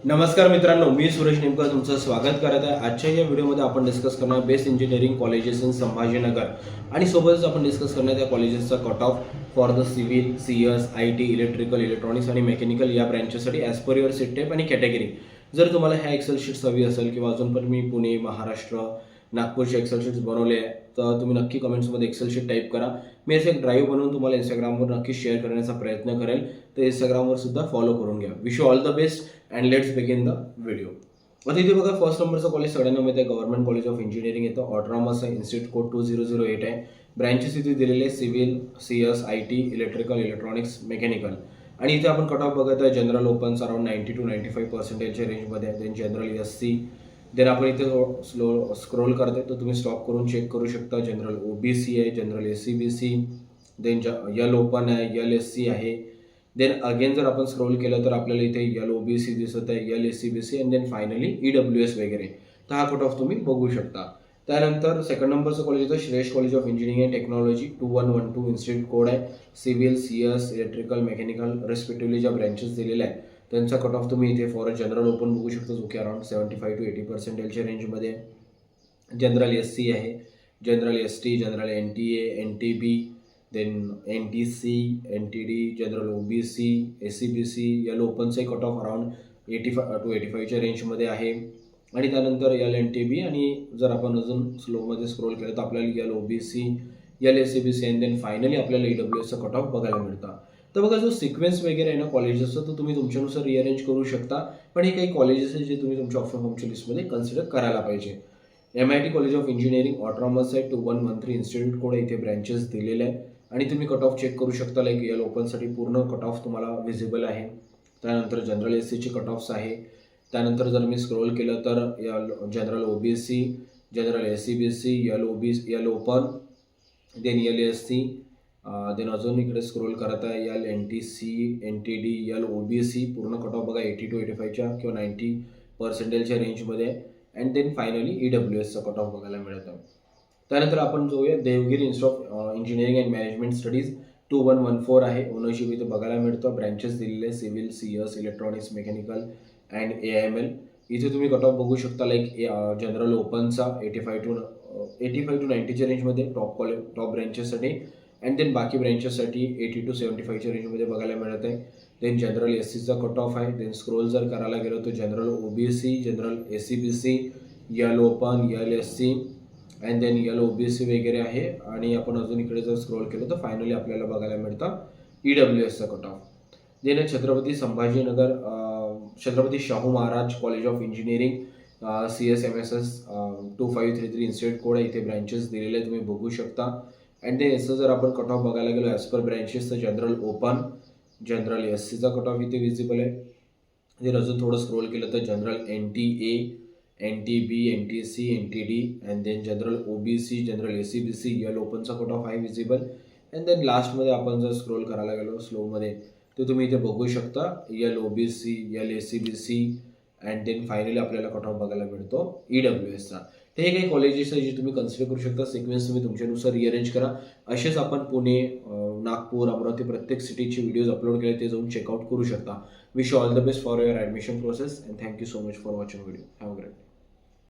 नमस्कार मित्रांनो, मी सुरेश नेमकर तुमचं स्वागत करत आहे. आजच्या या व्हिडिओमध्ये आपण डिस्कस करणार best engineering colleges in Sambhajinagar आणि सोबतच आपण डिस्कस करणार त्या कॉलेजेसचा cut off for the civil, CS, IT, electrical, electronics आणि मेकॅनिकल या ब्रँचेससाठी as per your seat type आणि कॅटेगरी. जर तुम्हाला ह्या एक्सेल शीट्स हवी असेल किंवा अजून पण मी पुणे, महाराष्ट्र, नागपूरचे एक्सेल शीट्स बनवले आहे, तर तुम्ही नक्की कमेंट्समध्ये एक्सेल शीट टाईप करा. मी असं एक ड्राईव्ह बनवून तुम्हाला इंस्टाग्रामवर नक्की शेअर करण्याचा प्रयत्न करेल, तर इंस्टाग्रामवर सुद्धा फॉलो करून घ्या. Wish you all the best and let's begin the video. आता इथे बघा, फर्स्ट नंबरचं कॉलेज सगळ्यांना माहिती आहे, गव्हर्नमेंट कॉलेज ऑफ इंजिनिअरिंग येतं. ऑटोनॉमस आहे, इन्स्टिट्यूट कोड 2008 आहे. ब्रँचेस इथे दिलेले आहे civil, CS, IT, electrical, electronics, mechanical. आणि इथे आपण कट ऑफ बघत आहे जनरल ओपन्स अराउंड 90 to 95% रेंजमध्ये आहे. Then general SC. देन आपण इथे स्लो स्क्रोल करते तर तुम्ही स्टॉप करून चेक करू शकता. जनरल OBC आहे, general SCBC, then L open आहे, यल SC आहे. देन अगेन जर आपण स्क्रोल केलं तर आपल्याला इथे यल OBC दिसत आहे, L SCBC and then finally EWS वगैरे. तर हा कट ऑफ तुम्ही बघू शकता. त्यानंतर सेकंड नंबरचं कॉलेज येतं श्रेष्ठ college of engineering and technology. 2112 institute code आहे. सिव्हिल, CS, इलेक्ट्रिकल, मेकॅनिकल रेस्पेक्टिव्हली ज्या ब्रँचेस दिलेल्या आहेत त्यांचा कट ऑफ तुम्ही इथे फॉर जनरल ओपन बघू शकता, जो की अराउंड 75 to 80% रेंजमध्ये. जनरल SC आहे, general ST, general NTA, NTB, then NTC, NTD, general OBC, SCBC. यल ओपनचे कट ऑफ अराउंड 85 to 85 रेंजमध्ये आहे. आणि त्यानंतर यल NTB आणि जर आपण अजून स्लोमध्ये स्क्रोल केलं तर आपल्याला L OBC, L SCBC and then finally आपल्याला EWSचा कट ऑफ बघायला मिळतं. तर बघा, जो सिक्वेन्स वगैरे आहे ना कॉलेजेसचा, तो तुम्ही तुमच्यानुसार रिअरेंज करू शकता. पण हे काही कॉलेजेस आहेत जे तुम्ही तुमच्या ऑप्शन फॉर्मच्या लिस्टमध्ये कन्सिडर करायला पाहिजे. MIT college of engineering autonomous आहे. 2113 इन्स्टिट्यूट कोड इथे ब्रँचेस दिलेले आहे आणि तुम्ही कट ऑफ चेक करू शकता. लाईक यल ओपनसाठी पूर्ण कट ऑफ तुम्हाला व्हिजिबल आहे. त्यानंतर जनरल SCचे कट ऑफ्स आहे. त्यानंतर जर मी स्क्रोल केलं तर general OBC, general SCBC, L open, then L SC, then अजून इकडे स्क्रोल करत आहे L NTC, NTD, L OBC. पूर्ण कट ऑफ बघा 80 to 85 किंवा 90% रेंजमध्ये आहे. अँड देन फायनली EWSचा कट ऑफ बघायला मिळत आहे. त्यानंतर आपण जाऊया Devgiri institute of engineering and management studies. 2114 आहे. ओनरशिप इथे बघायला मिळतं. ब्रँचेस दिलेले civil, CS, electronics, mechanical and AIML. इथे तुम्ही कट ऑफ बघू शकता. लाईक जनरल ओपनचा 85 to 90 रेंजमध्ये टॉप ब्रँचेससाठी. अँड देन बाकी ब्रँचेससाठी 80 to 75 रेंजमध्ये बघायला मिळत आहे. देन जनरल SCचा कट ऑफ आहे. देन स्क्रोल जर करायला गेलो तर general OBC, general SCBC, L open, L SC and then L OBC वगैरे आहे. आणि आपण अजून इकडे जर स्क्रोल केलं तर फायनली आपल्याला बघायला मिळतं EWSचा cut off. Then Chhatrapati Sambhajinagar, Chhatrapati Shahu Maharaj college of engineering, CSMSS 2533 institute code आहे. इथे ब्रँचेस दिलेले तुम्ही बघू शकता. अँड देन याचं जर आपण कट ऑफ बघायला गेलो ॲज पर ब्रँचेस तर जनरल ओपन, जनरल SCचा कट ऑफ इथे विजिबल आहे. देन अजून थोडं स्क्रोल केलं तर general NTA, NTB, NTC, NTD and then general OBC, general SCBC, L ओपनचा कट ऑफ आहे विजिबल. अँड देन लास्टमध्ये आपण जर स्क्रोल करायला गेलो स्लोमध्ये तर तुम्ही इथे बघू शकता L OBC, L SCBC and then finally आपल्याला कट ऑफ बघायला मिळतो EWSचा. तर हे काही कॉलेजेस आहे जे तुम्ही कन्सिडर करू शकता. सिक्वेन्स तुम्ही तुमच्यानुसार रिअरेंज करा. असेच आपण पुणे, नागपूर, अमरावती प्रत्येक सिटीचे व्हिडिओज अपलोड केले, ते जाऊन चेकआउट करू शकता. Wish you all the best for your admission process and thank you so much for watching video. Have a great.